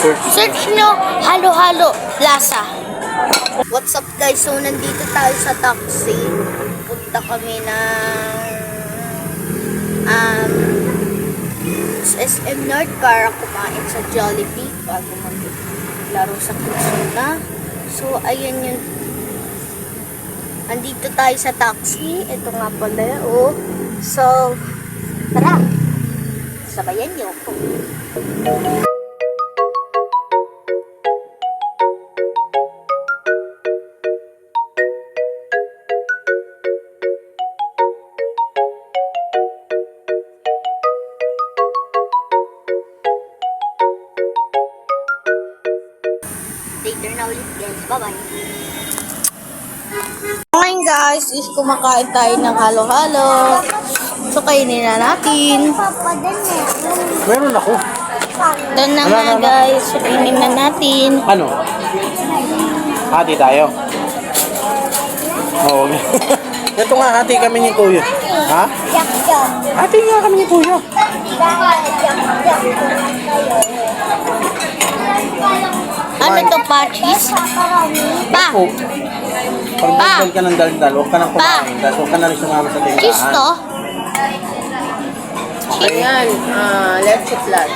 Search nyo Halo-Halo Plaza. What's up guys? So nandito tayo sa taxi. Punta kami ng SM North para kumain sa Jollibee bago maglaro sa Kusuna. So ayan yun. Andito tayo sa taxi. Ito nga pala. Oh. So tara. Sabayan nyo po. Later na ulit guys. Bye-bye. Ngayon guys, is kumakain tayo ng halo-halo. So kainin na natin. Meron ako. Doon na nga guys. So kainin na natin. Ano? Hati tayo. Oo. Ito nga, hati kami ni Kuya. Ha? Hati nga kami ni Kuya. Ano to pa? Cheese? Pa! Pag daldal ka ng daldal, huwag ka nang kumain. Tapos huwag ka na rin sumama sa tindahan. Cheese to? Ayan, leche flan.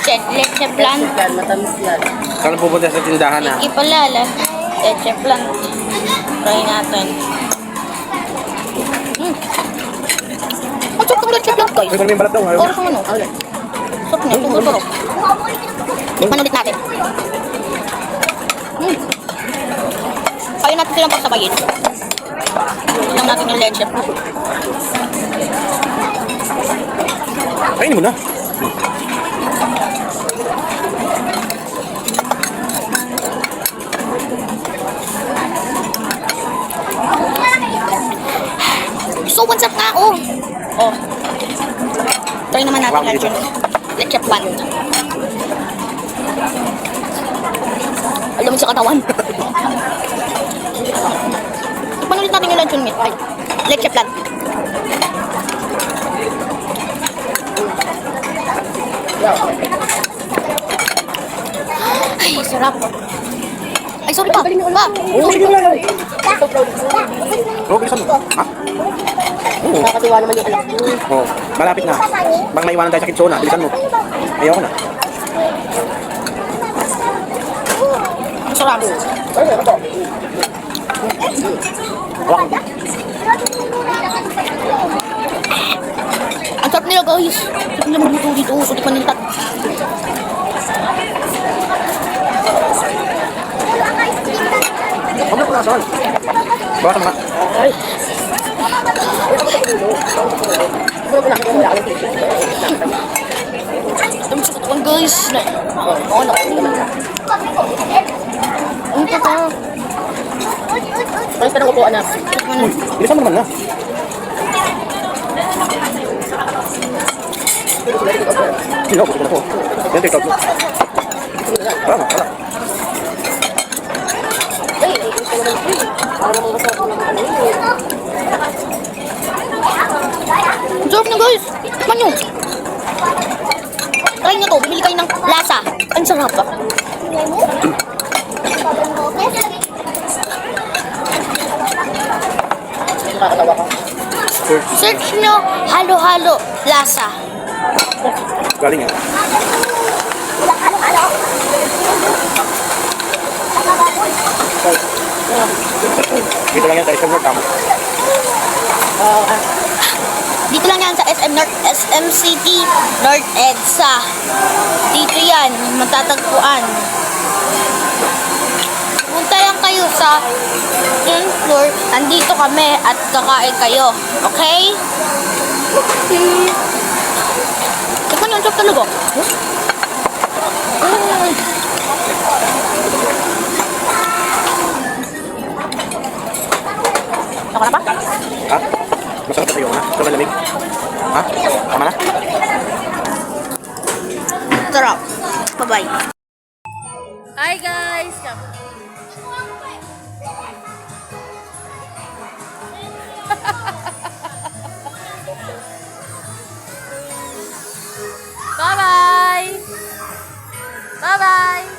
Leche plan. Leche flan, matamis yan. Kala pupunta sa tindahan ha. Iki pala. Leche plan. Try natin. Ang sarap ng leche plan guys. Ay, kung may balat daw. Oras ng ano? Sarap niya. Tugol-turok. Tikman ulit natin. Kaya natin silang pagsabayin. Tignan natin yung leche. Kainin mo na. So, what's up nga ako? Oh. Try naman natin leche. Leche pan. Alam mo sa katawan. Tikman ulit natin yung luncheon meat. Ay, leche plan. Ay, sarap. Ay, sorry pa. Pa. Oo, sige lang. Oo, bilisan mo. Ha? Oo. Nakakatiwa naman yung anak. Oo, malapit na. Bang maiwanan tayo sa Kitsona, bilisan mo. Ayoko na. Ang sarap. Wak. Ang sarap nila guys. Hindi naman dito dito. So, di pa nintat. Huwag na punasan. Bawa ka mga. Ay. Ang sa katawan guys. Oo na. Ang tata. Malis ka ng upo, anak. Bilisan mo naman na. Sino ako? Sino ako? Yan, take out mo. Wala. Ay, para naman masarap ng ano yun. Ang sarap na guys. Tikman nyo. Try nyo to. Bumili kayo ng lasa. Ang sarap pa. Nakakatawa ka. Search nyo Halo-Halo Plaza. Galing yan. Dito lang yan sa SM North, tama. Dito lang yan sa SM North, SM City, North EDSA. Dito yan, matatagpuan. Punta lang kayo sa 10th floor. Andito kami at kakain kayo. Okay? Tikman nyo, ang sarap talaga. Ako na pa? Ha? Masarap na tayo na. Ito na lamig. Ha? Tama na? Sarap. Bye-bye. Hi guys! Bye-bye! Bye-bye!